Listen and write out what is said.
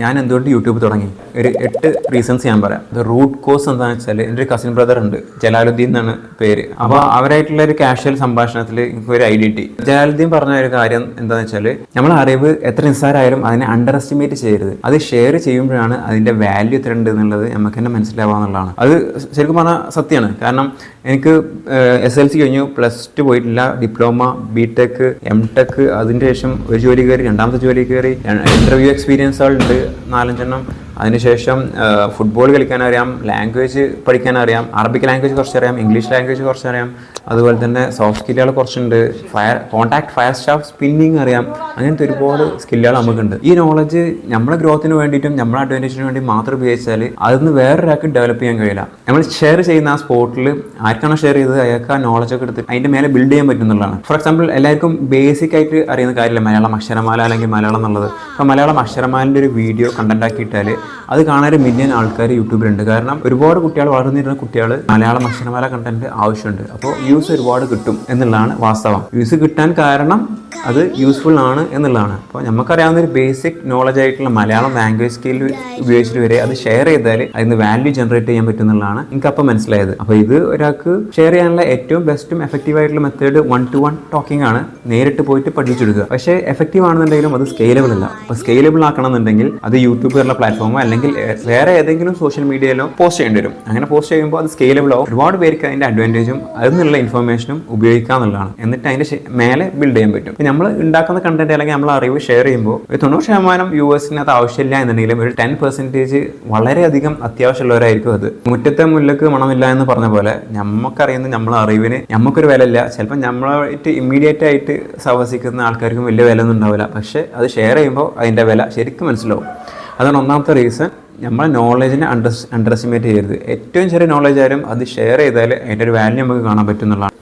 ഞാൻ എന്തുകൊണ്ട് യൂട്യൂബ് തുടങ്ങി ഒരു 8 റീസൺസ് ഞാൻ പറയാം. റൂട്ട് കോസ് എന്താണെന്ന് വെച്ചാൽ എൻ്റെ ഒരു കസിൻ ബ്രദർ ഉണ്ട്, ജലാലുദ്ദീൻ എന്നാണ് പേര്. അപ്പോൾ അവരായിട്ടുള്ള ഒരു കാഷ്വൽ സംഭാഷണത്തിൽ എനിക്ക് ഒരു ഐഡിയ കിട്ടി. ജലാലുദ്ദീൻ പറഞ്ഞ ഒരു കാര്യം എന്താണെന്ന് വെച്ചാൽ നമ്മളെ അറിവ് എത്ര നിസ്സാരമായാലും അതിനെ അണ്ടർ എസ്റ്റിമേറ്റ് ചെയ്യരുത്. അത് ഷെയർ ചെയ്യുമ്പോഴാണ് അതിൻ്റെ വാല്യൂ എത്ര ഉണ്ട് എന്നുള്ളത് നമുക്ക് തന്നെ മനസ്സിലാവുക എന്നുള്ളതാണ്. അത് ശരിക്കും പറഞ്ഞാൽ സത്യമാണ്. കാരണം എനിക്ക് SLC കഴിഞ്ഞു, +2 പോയിട്ടില്ല, ഡിപ്ലോമ, BTech, MTech, അതിൻ്റെ ശേഷം ഒരു ജോലി കയറി, രണ്ടാമത്തെ ജോലി കയറി, ഇൻ്റർവ്യൂ എക്സ്പീരിയൻസുകളുണ്ട് 4-5 അതിനുശേഷം ഫുട്ബോൾ കളിക്കാനറിയാം, ലാംഗ്വേജ് പഠിക്കാനറിയാം, അറബിക് ലാംഗ്വേജ് കുറച്ചറിയാം, ഇംഗ്ലീഷ് ലാംഗ്വേജ് കുറച്ചറിയാം, അതുപോലെ തന്നെ സോഫ്റ്റ് സ്കില്ലുകൾ കുറച്ചുണ്ട്, ഫയർ സ്റ്റാഫ്, സ്പിന്നിങ് അറിയാം. അങ്ങനത്തെ ഒരുപാട് സ്കില്ലുകൾ നമുക്കുണ്ട്. ഈ നോളജ് നമ്മുടെ ഗ്രോത്തിന് വേണ്ടിയിട്ടും നമ്മുടെ അഡ്വാൻറ്റേജിന് വേണ്ടി മാത്രം ഉപയോഗിച്ചാൽ അതൊന്ന് വേറൊരാൾക്ക് ഡെവലപ്പ് ചെയ്യാൻ കഴിയില്ല. നമ്മൾ ഷെയർ ചെയ്യുന്ന ആ സ്പോട്ടിൽ ആർക്കാണോ ഷെയർ ചെയ്തത് അയാൾക്ക് ആ നോളജൊക്കെ എടുത്ത് അതിൻ്റെ മേലെ ബിൽഡ് ചെയ്യാൻ പറ്റുന്നതാണ്. ഫോർ എക്സാമ്പിൾ, എല്ലാവർക്കും ബേസിക് ആയിട്ട് അറിയുന്ന കാര്യമില്ല മലയാളം അക്ഷരമാല അല്ലെങ്കിൽ മലയാളം എന്നുള്ളത്. അപ്പോൾ മലയാളം അക്ഷരമാലിൻ്റെ ഒരു വീഡിയോ കണ്ടന്റ് ആക്കിയിട്ടാൽ അത് കാണാൻ 1 മില്യൺ ആൾക്കാർ യൂട്യൂബിലുണ്ട്. കാരണം ഒരുപാട് കുട്ടികൾ, വളർന്നിരുന്ന കുട്ടികൾ മലയാളം അക്ഷരമാല കണ്ടന്റ് ആവശ്യമുണ്ട്. അപ്പോൾ വ്യൂസ് ഒരുപാട് കിട്ടും എന്നുള്ളതാണ് വാസ്തവം. വ്യൂസ് കിട്ടാൻ കാരണം അത് യൂസ്ഫുൾ ആണ് എന്നുള്ളതാണ്. അപ്പോൾ നമുക്കറിയാവുന്ന ഒരു ബേസിക് നോളജ് ആയിട്ടുള്ള മലയാളം ലാംഗ്വേജ് സ്കിൽ ഉപയോഗിച്ചിട്ട് വരെ അത് ഷെയർ ചെയ്താൽ അതിന് വാല്യൂ ജനറേറ്റ് ചെയ്യാൻ പറ്റും എന്നുള്ളതാണ് എനിക്കപ്പോൾ മനസ്സിലായത്. അപ്പോൾ ഇത് ഒരാൾക്ക് ഷെയർ ചെയ്യാനുള്ള ഏറ്റവും ബെസ്റ്റും എഫക്റ്റീവ് ആയിട്ടുള്ള മെത്തേഡ് 1-to-1 ടോക്കിംഗ് ആണ്. നേരിട്ട് പോയിട്ട് പഠിച്ചെടുക്കുക. പക്ഷേ എഫക്റ്റീവ് ആണെന്നുണ്ടെങ്കിലും അത് സ്കെയിലബിൾ അല്ല. അപ്പോൾ സ്കെയിലബിൾ ആക്കണമെന്നുണ്ടെങ്കിൽ അത് യൂട്യൂബ് പോലുള്ള പ്ലാറ്റ്ഫോമോ അല്ലെങ്കിൽ വേറെ ഏതെങ്കിലും സോഷ്യൽ മീഡിയയിലോ പോസ്റ്റ് ചെയ്യേണ്ടി വരും. അങ്ങനെ പോസ്റ്റ് ചെയ്യുമ്പോൾ അത് സ്കെയിലബിൾ ആവും. ഒരുപാട് പേർക്ക് അതിൻ്റെ അഡ്വാൻറ്റേജും അതിനുള്ള ഇൻഫർമേഷനും ഉപയോഗിക്കുക എന്നുള്ളതാണ്. എന്നിട്ട് അതിൻ്റെ മേലെ ബിൽഡ് ചെയ്യാൻ പറ്റും. നമ്മൾ ഉണ്ടാക്കുന്ന കണ്ടന്റ് അല്ലെങ്കിൽ നമ്മൾ അറിവ് ഷെയർ ചെയ്യുമ്പോൾ ഒരു 90% വ്യൂവേഴ്സിന് അത് ആവശ്യമില്ല എന്നുണ്ടെങ്കിലും ഒരു 10% വളരെയധികം അത്യാവശ്യമുള്ളവരായിരിക്കും അത്. മുറ്റത്തെ മുല്ലക്ക് മണമില്ല എന്ന് പറഞ്ഞ പോലെ നമുക്കറിയുന്ന നമ്മളെ അറിവിന് നമുക്കൊരു വില ഇല്ല. ചിലപ്പോൾ നമ്മളായിട്ട് ഇമ്മീഡിയറ്റ് ആയിട്ട് സഹവസിക്കുന്ന ആൾക്കാർക്കും വലിയ വില ഒന്നും ഉണ്ടാവില്ല. പക്ഷേ അത് ഷെയർ ചെയ്യുമ്പോൾ അതിൻ്റെ വില ശരിക്കും മനസ്സിലാവും. അതാണ് ഒന്നാമത്തെ റീസൺ. നമ്മളെ നോളജിനെ അണ്ടർ എസ്റ്റിമേറ്റ് ചെയ്യരുത്. ഏറ്റവും ചെറിയ നോളജ് ആയാലും അത് ഷെയർ ചെയ്താൽ അതിൻ്റെ ഒരു വാല്യൂ നമുക്ക് കാണാൻ പറ്റും എന്നുള്ളതാണ്.